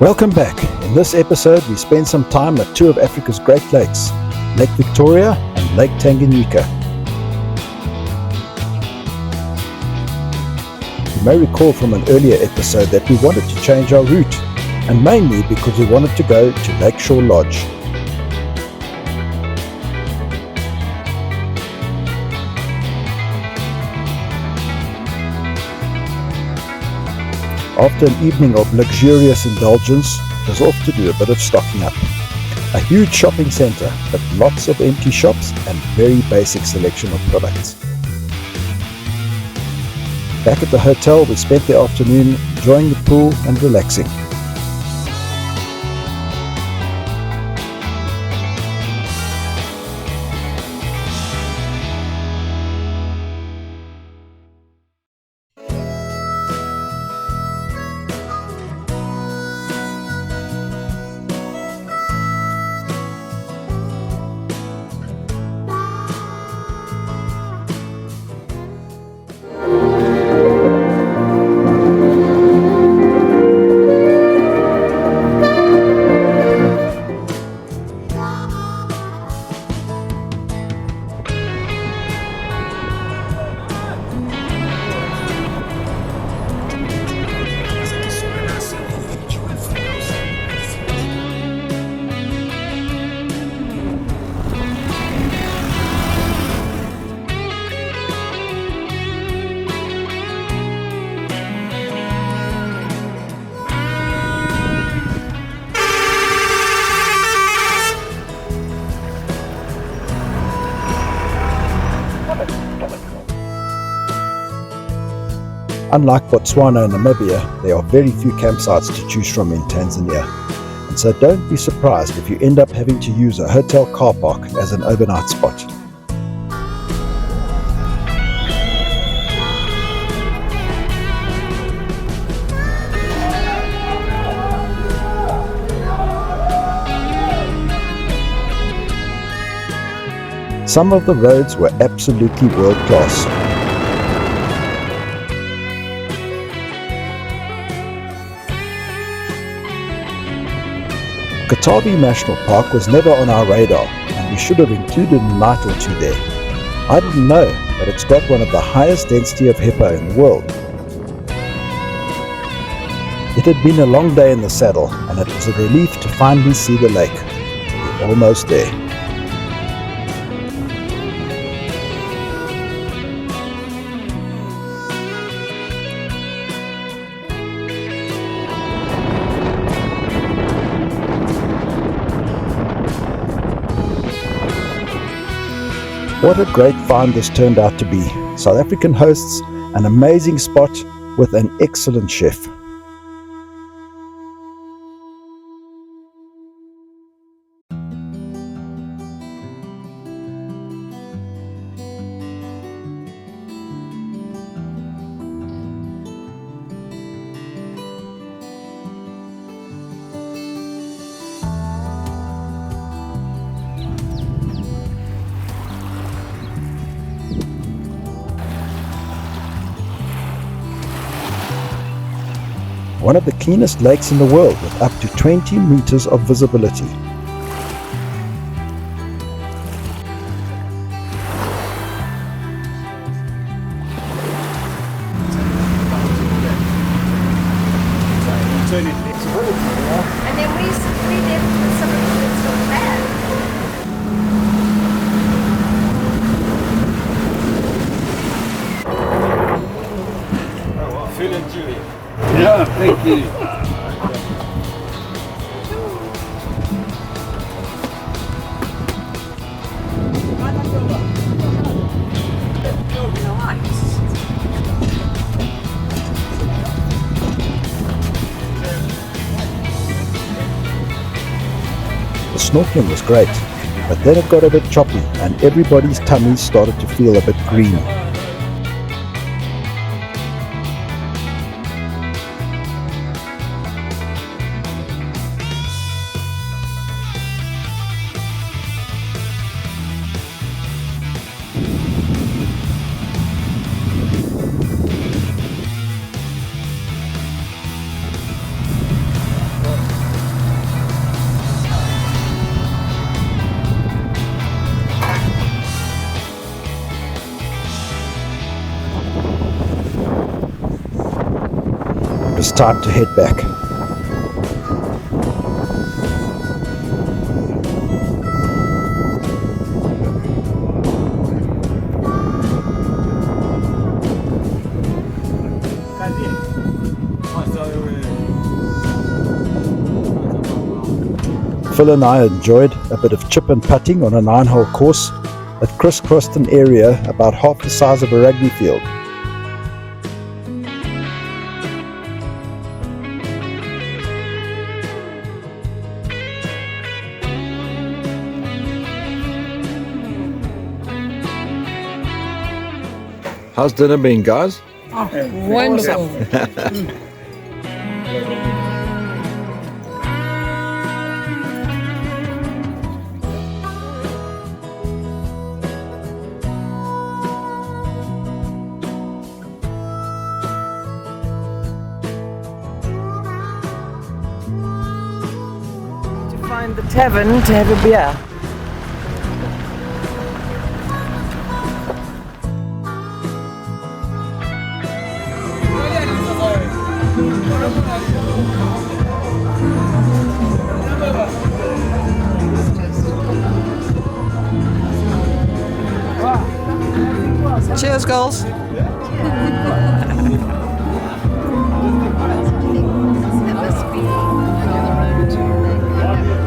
Welcome back. In this episode, we spend some time at two of Africa's Great Lakes, Lake Victoria and Lake Tanganyika. You may recall from an earlier episode that we wanted to change our route, and mainly because we wanted to go to Lakeshore Lodge. After an evening of luxurious indulgence, it was off to do a bit of stocking up. A huge shopping centre, but lots of empty shops and very basic selection of products. Back at the hotel, we spent the afternoon enjoying the pool and relaxing. Unlike Botswana and Namibia, there are very few campsites to choose from in Tanzania, and so don't be surprised if you end up having to use a hotel car park as an overnight spot. Some of the roads were absolutely world class. Katavi National Park was never on our radar, and we should have included a night or two there. I didn't know, but it's got one of the highest density of hippo in the world. It had been a long day in the saddle, and it was a relief to finally see the lake. We're almost there. What a great find this turned out to be. South African hosts an amazing spot with an excellent chef. One of the cleanest lakes in the world with up to 20 meters of visibility. And then we did some of the good stuff bad. Phil and Julie. Yeah, thank you. The snorkeling was great, but then it got a bit choppy and everybody's tummies started to feel a bit green. was time to head back. Phil and I enjoyed a bit of chip and putting on a 9-hole course that crisscrossed an area about half the size of a rugby field. How's dinner been, guys? Wonderful. Find the tavern to have a beer. Cheers, girls.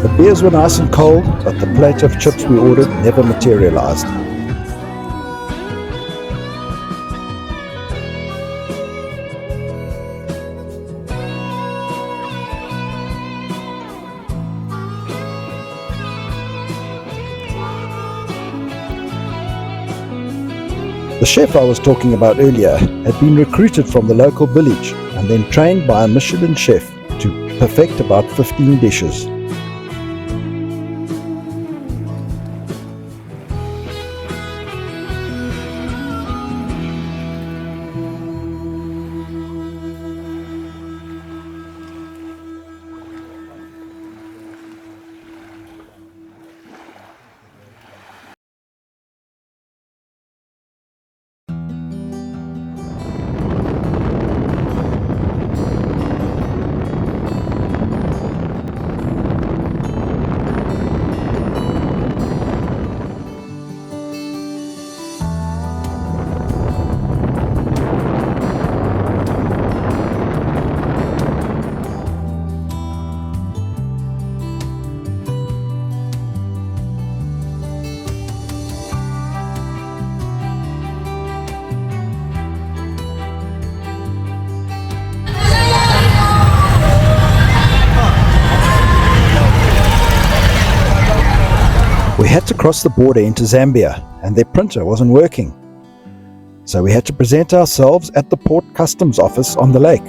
The beers were nice and cold, but the plate of chips we ordered never materialized. The chef I was talking about earlier had been recruited from the local village and then trained by a Michelin chef to perfect about 15 dishes. We had to cross the border into Zambia, and their printer wasn't working. So we had to present ourselves at the port customs office on the lake.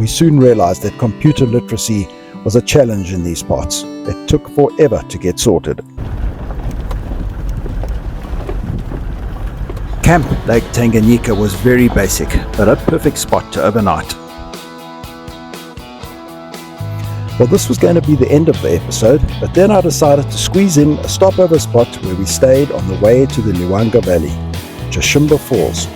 We soon realized that computer literacy was a challenge in these parts. It took forever to get sorted. Camp Lake Tanganyika was very basic, but a perfect spot to overnight. Well, this was going to be the end of the episode, but then I decided to squeeze in a stopover spot where we stayed on the way to the Luanga Valley, Chashimba Falls.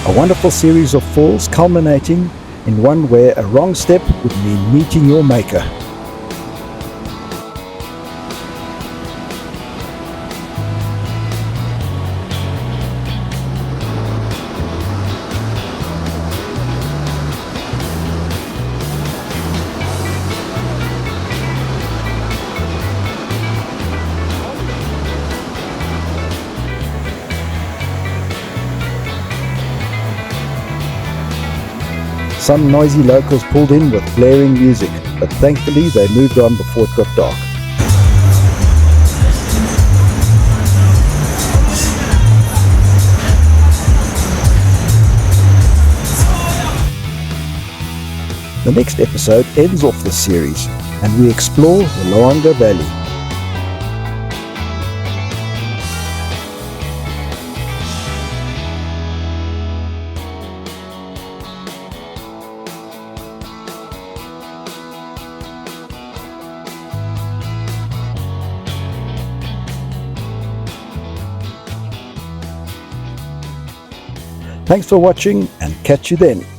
A wonderful series of falls culminating in one where a wrong step would mean meeting your maker. Some noisy locals pulled in with blaring music, but thankfully they moved on before it got dark. The next episode ends off this series, and we explore the Loanga Valley. Thanks for watching, and catch you then.